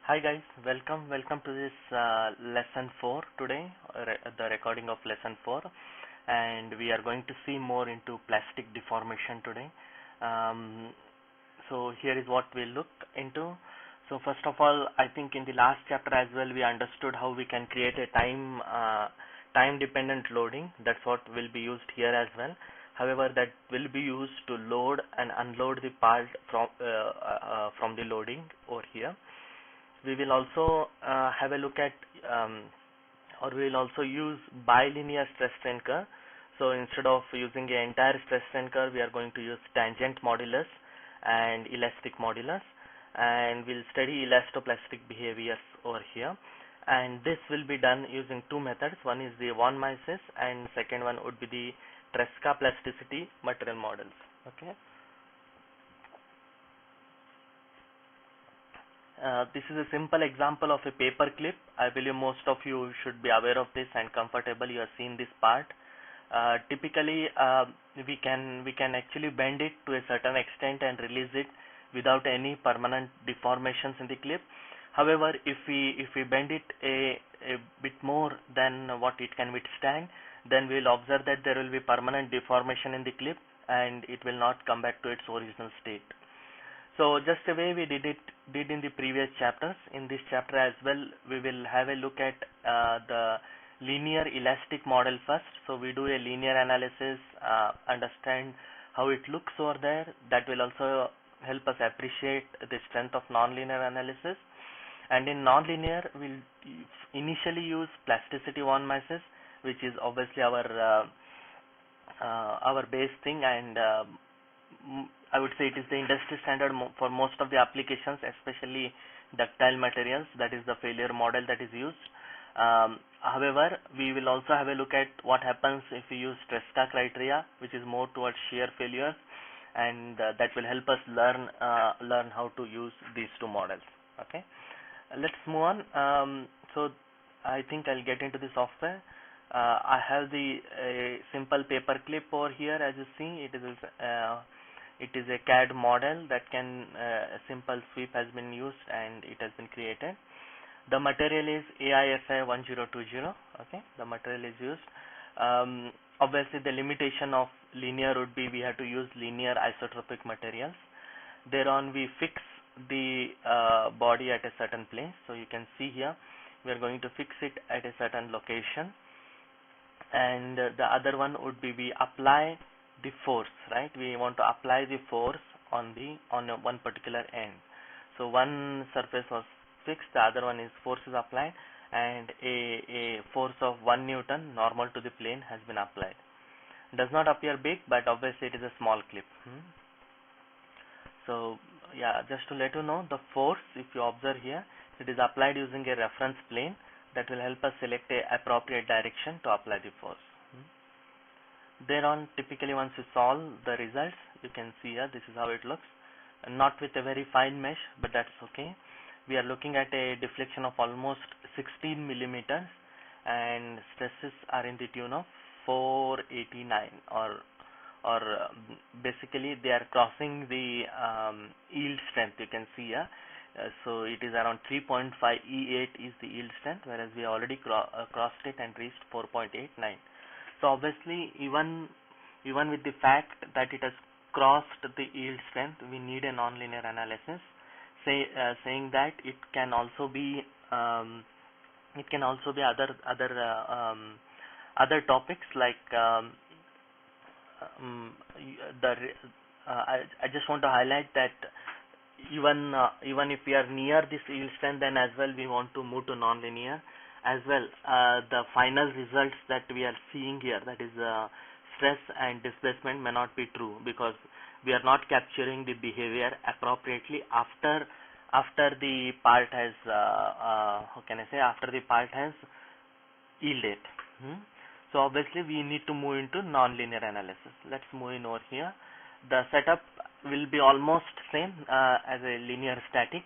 Hi guys, welcome to this lesson 4 today, the recording of lesson 4, and we are going to see more into plastic deformation today. Um, so here is what we'll look into. So first of all, I think in the last chapter as well we understood how we can create a time dependent loading. That's what will be used here as well. However, that will be used to load and unload the part from the loading over here. We will also have a look at or we will also use bilinear stress strain curve. So instead of using an entire stress strain curve, we are going to use tangent modulus and elastic modulus, and we'll study elastoplastic behaviors over here. And this will be done using two methods. One is the von Mises and second one would be the Tresca plasticity material models. Okay. This is a simple example of a paper clip. I believe most of you should be aware of this and comfortable. You have seen this part. Typically, we can actually bend it to a certain extent and release it without any permanent deformations in the clip. However, if we bend it a bit more than what it can withstand, then we will observe that there will be permanent deformation in the clip and it will not come back to its original state. So just the way we did in the previous chapters, in this chapter as well, we will have a look at the linear elastic model first. So we do a linear analysis, understand how it looks over there. That will also help us appreciate the strength of nonlinear analysis. And in nonlinear, we'll initially use plasticity von Mises, which is obviously our base thing, and I would say it is the industry standard for most of the applications, especially ductile materials. That is the failure model that is used. However, we will also have a look at what happens if we use Tresca criteria, which is more towards shear failures, and that will help us learn how to use these two models. Okay, let's move on. So I think I'll get into the software. I have the simple paper clip over here. As you see, it is a CAD model that can a simple sweep has been used and it has been created. The material is AISI 1020. Okay, the material is used. Obviously, the limitation of linear would be we have to use linear isotropic materials. Thereon, we fix the body at a certain place. So you can see here we are going to fix it at a certain location, and the other one would be we apply the force, right? We want to apply the force on one particular end. So one surface was fixed, the other one is force is applied, and a force of 1 Newton normal to the plane has been applied. Does not appear big, but obviously it is a small clip. So yeah, just to let you know, the force, if you observe here, it is applied using a reference plane. That will help us select a appropriate direction to apply the force. Thereon, typically once you solve the results, you can see here this is how it looks. Not with a very fine mesh, but that's okay. We are looking at a deflection of almost 16 millimeters, and stresses are in the tune of 489, or basically they are crossing the yield strength. You can see here. So it is around 3.5 E8 is the yield strength, whereas we already crossed it and reached 4.89. So obviously, even with the fact that it has crossed the yield strength, we need a nonlinear analysis, saying that it can also be other topics like I just want to highlight that even if we are near this yield strength, then as well we want to move to nonlinear as well. The final results that we are seeing here, that is stress and displacement, may not be true because we are not capturing the behavior appropriately after the part has after the part has yielded. So obviously we need to move into nonlinear analysis. Let's move in over here. The setup will be almost same as a linear static.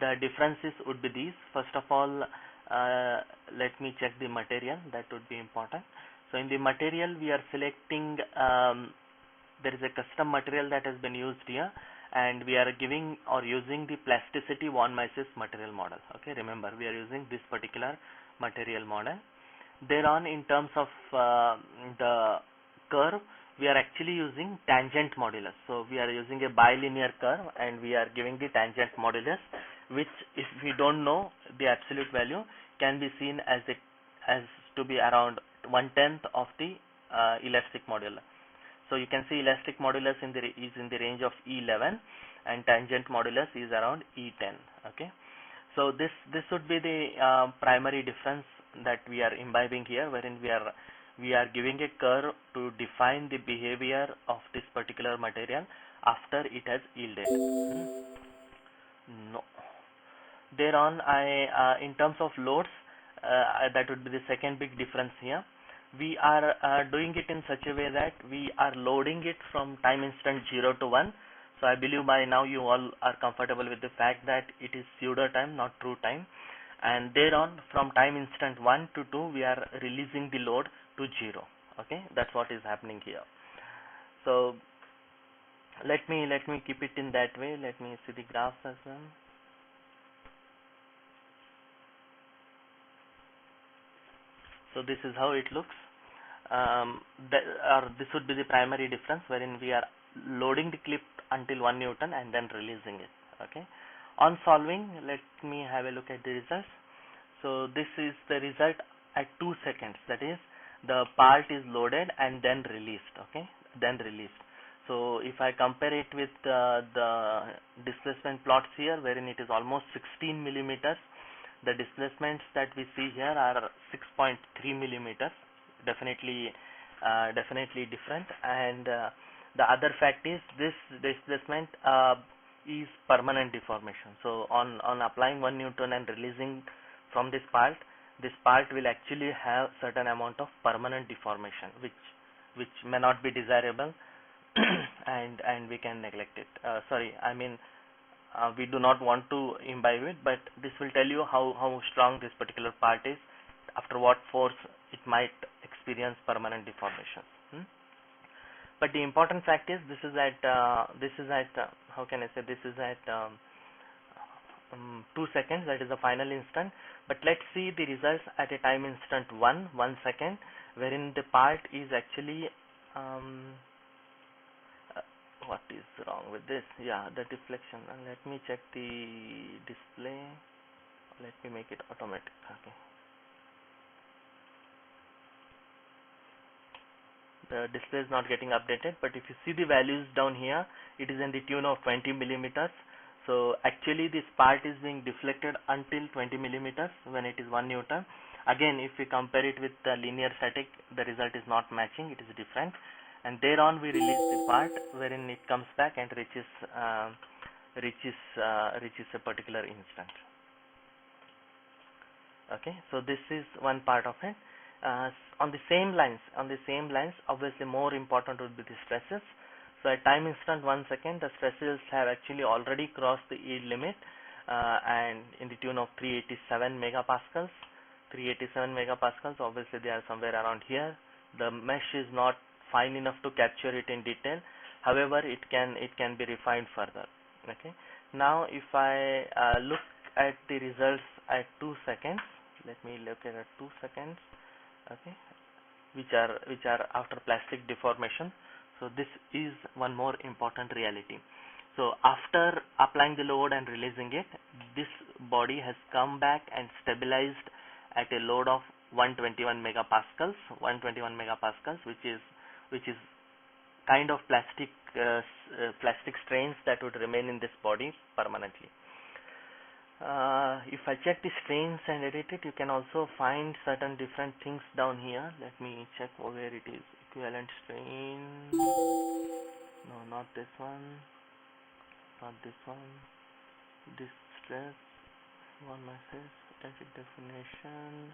The differences would be these. First of all, let me check the material. That would be important. So in the material we are selecting, there is a custom material that has been used here, and we are giving or using the plasticity von Mises material model. Okay, remember we are using this particular material model. Thereon, in terms of the curve, we are actually using tangent modulus. So we are using a bilinear curve and we are giving the tangent modulus, which if we don't know the absolute value, can be seen as to be around 1/10 of the elastic modulus. So you can see elastic modulus is in the range of E11 and tangent modulus is around E10. Okay, so this would be the primary difference that we are imbibing here, wherein we are giving a curve to define the behavior of this particular material after it has yielded. No. Thereon, in terms of loads, that would be the second big difference here. We are doing it in such a way that we are loading it from time instant 0 to 1. So I believe by now you all are comfortable with the fact that it is pseudo time, not true time. And thereon, from time instant 1 to 2, we are releasing the load to 0. Okay, that's what is happening here. So let me keep it in that way. Let me see the graphs as well. So this is how it looks. This would be the primary difference, wherein we are loading the clip until 1 Newton and then releasing it. Okay. On solving, let me have a look at the results. So this is the result at 2 seconds. That is, the part is loaded and then released. Okay, then released. So if I compare it with the displacement plots here, wherein it is almost 16 millimeters, the displacements that we see here are 6.3 millimeters. Definitely different. And the other fact is this displacement is permanent deformation. So on applying 1 Newton and releasing from this part will actually have certain amount of permanent deformation, which may not be desirable, and we can neglect it. We do not want to imbibe it, but this will tell you how strong this particular part is, after what force it might experience permanent deformation. But the important fact is this is at how can I say, this is at 2 seconds, that is the final instant. But let's see the results at a time instant 1 second, wherein the part is actually what is wrong with this? Yeah, the deflection. And let me check the display. Let me make it automatic. Okay. The display is not getting updated, but if you see the values down here, it is in the tune of 20 millimeters. So actually this part is being deflected until 20 millimeters when it is 1 Newton. Again, if we compare it with the linear static, the result is not matching, it is different. And thereon we release the part, wherein it comes back and reaches a particular instant. Okay, so this is one part of it. On the same lines, obviously more important would be the stresses. So at time instant 1 second, the stresses have actually already crossed the yield limit, and in the tune of 387 megapascals. 387 megapascals, obviously they are somewhere around here. The mesh is not fine enough to capture it in detail. However, it can be refined further. Okay. Now if I look at the results at 2 seconds, let me look at 2 seconds. Okay, which are after plastic deformation. So this is one more important reality. So after applying the load and releasing it, this body has come back and stabilized at a load of 121 megapascals, which is kind of plastic strains that would remain in this body permanently. If I check the strains and edit it, you can also find certain different things down here. Let me check where it is. Equivalent strain. No, not this one. Not this one. This stress. One message. Edit definition.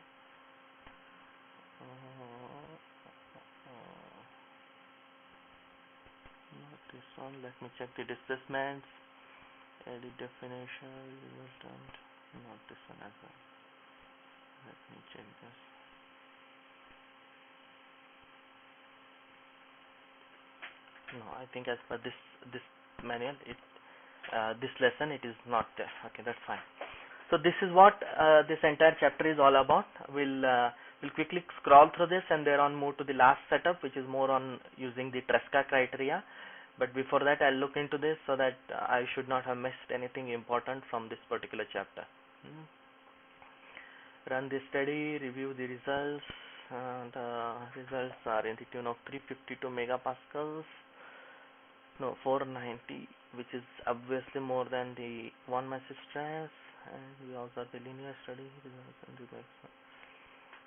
Not this one. Let me check the displacements. Edit definition, resultant, not this one as well. Let me check this. No, I think as per this manual, this lesson it is not there. Okay, that's fine. So this is what this entire chapter is all about. We'll quickly scroll through this and thereon move to the last setup, which is more on using the Tresca criteria. But before that, I'll look into this so that I should not have missed anything important from this particular chapter. Run the study, review the results. The results are in the tune of 352 megapascals. No, 490, which is obviously more than the 1 mass stress. And we also have the linear study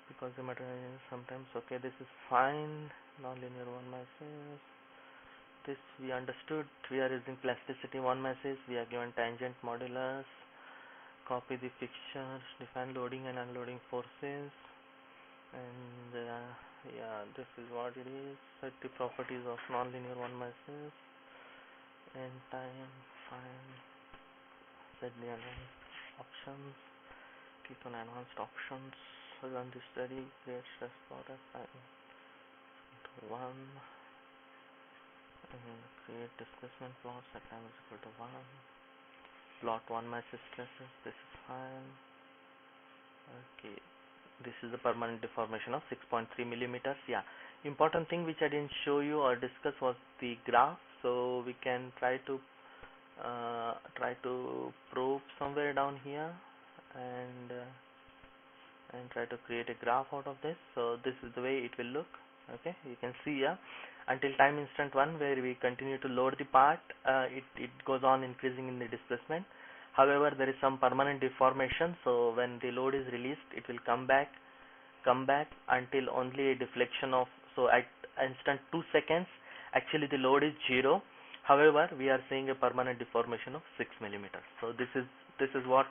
because the material is sometimes okay. This is fine. Nonlinear 1 masses. This we understood. We are using plasticity 1 masses. We are given tangent modulus. Copy the fixtures. Define loading and unloading forces. And yeah, this is what it is. Set the properties of nonlinear 1 masses. And time fine. Set the enhanced options. Click on enhanced options. Run the study. Create stress product. Time to 1. And create displacement plots at time is equal to 1. Plot 1 mass stresses. This is fine. Okay. This is the permanent deformation of 6.3 millimeters. Yeah. Important thing which I didn't show you or discuss was the graph. So we can try to probe somewhere down here and try to create a graph out of this. So this is the way it will look. Okay, you can see here until time instant 1 where we continue to load the part, it goes on increasing in the displacement. However, there is some permanent deformation, so when the load is released, it will come back until only a deflection of, so at instant 2 seconds actually the load is 0. However, we are seeing a permanent deformation of 6 millimeters. So this is what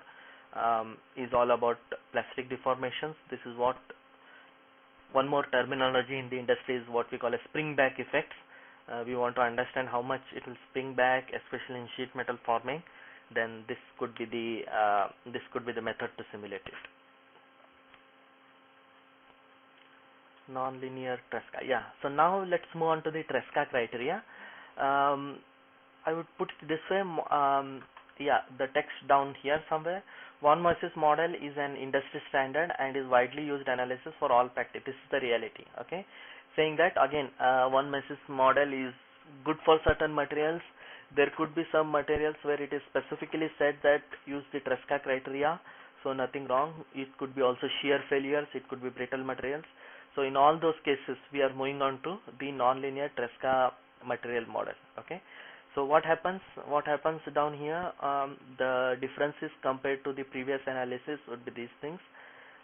is all about plastic deformations. This is what one more terminology in the industry is what we call a spring back effect. We want to understand how much it will spring back, especially in sheet metal forming. Then this could be the method to simulate it. Nonlinear Tresca. Yeah. So now let's move on to the Tresca criteria. I would put it this way. Yeah, the text down here somewhere. Von Mises model is an industry standard and is widely used analysis for all practice. This is the reality. Okay, saying that again, Von Mises model is good for certain materials. There could be some materials where it is specifically said that use the Tresca criteria, so nothing wrong. It could be also shear failures. It could be brittle materials. So in all those cases, we are moving on to the nonlinear Tresca material model. Okay. So what happens down here, the differences compared to the previous analysis would be these things.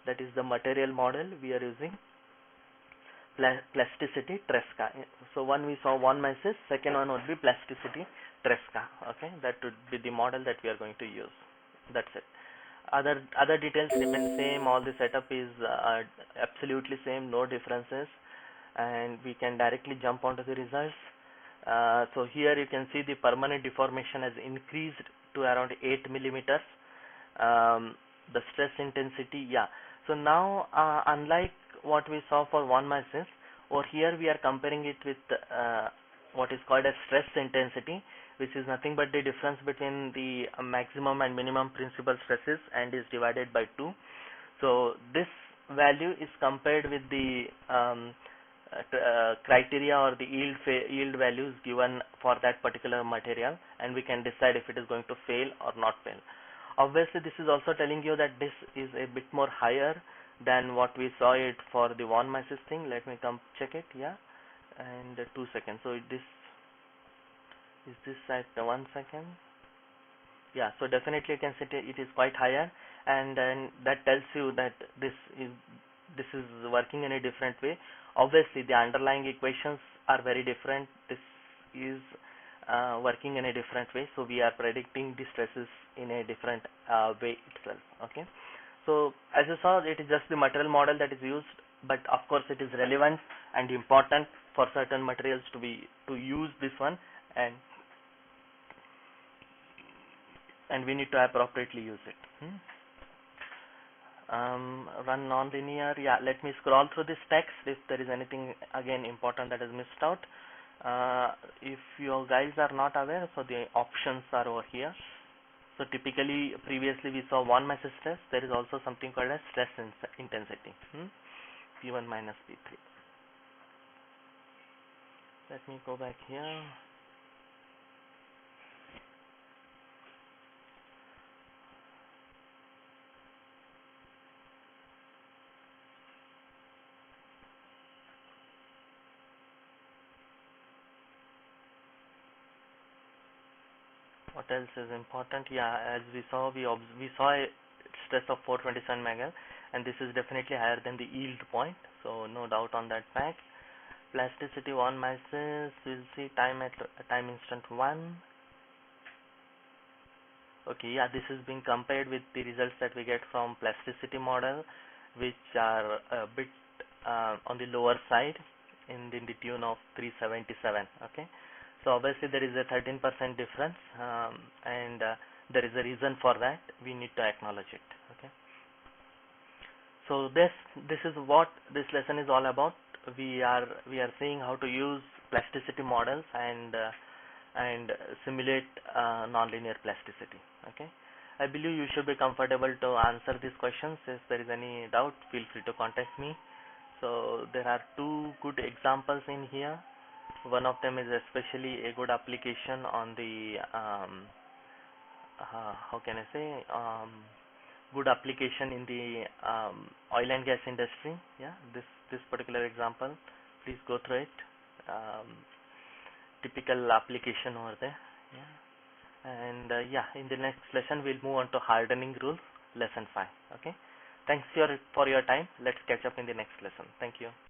That is the material model we are using, plasticity Tresca. So one we saw Von Mises, second one would be plasticity Tresca. Okay, that would be the model that we are going to use. That's it. Other details remain same. All the setup is absolutely same, no differences, and we can directly jump onto the results. So here you can see the permanent deformation has increased to around 8 millimeters. The stress intensity, yeah. So now, unlike what we saw for Von Mises, over here we are comparing it with what is called as stress intensity, which is nothing but the difference between the maximum and minimum principal stresses and is divided by 2. So this value is compared with the criteria or the yield values given for that particular material, and we can decide if it is going to fail or not fail. Obviously, this is also telling you that this is a bit more higher than what we saw it for the Von Mises thing. Let me come check it. Yeah, and 2 seconds. So this is at 1 second. Yeah, so definitely you can see it is quite higher, and then that tells you that this is working in a different way. Obviously, the underlying equations are very different. This is working in a different way, so we are predicting the stresses in a different way itself. Okay, so as you saw, it is just the material model that is used, but of course it is relevant and important for certain materials to use this one, and we need to appropriately use it. Run nonlinear. Yeah, let me scroll through this text if there is anything again important that is missed out. If you guys are not aware, so the options are over here. So typically, previously we saw 1 mesh stress. There is also something called as stress intensity. P1 minus P3. Let me go back here. What else is important? Yeah, as we saw, we saw a stress of 427 mega, and this is definitely higher than the yield point. So no doubt on that fact. Plasticity 1 masses. We'll see time at time instant 1. Okay, yeah, this is being compared with the results that we get from plasticity model, which are a bit on the lower side in the tune of 377. Okay, so obviously there is a 13% difference, and there is a reason for that. We need to acknowledge it. Okay, so this is what this lesson is all about. We are seeing how to use plasticity models and simulate nonlinear plasticity. Okay, I believe you should be comfortable to answer these questions. If there is any doubt, feel free to contact me. So there are two good examples in here. One of them is especially a good application on the how can I say, good application in the oil and gas industry. Yeah, this particular example, please go through it. um, Typical application over there. Yeah, and yeah, in the next lesson we'll move on to hardening rules, lesson 5. Okay, thanks for your time. Let's catch up in the next lesson. Thank you.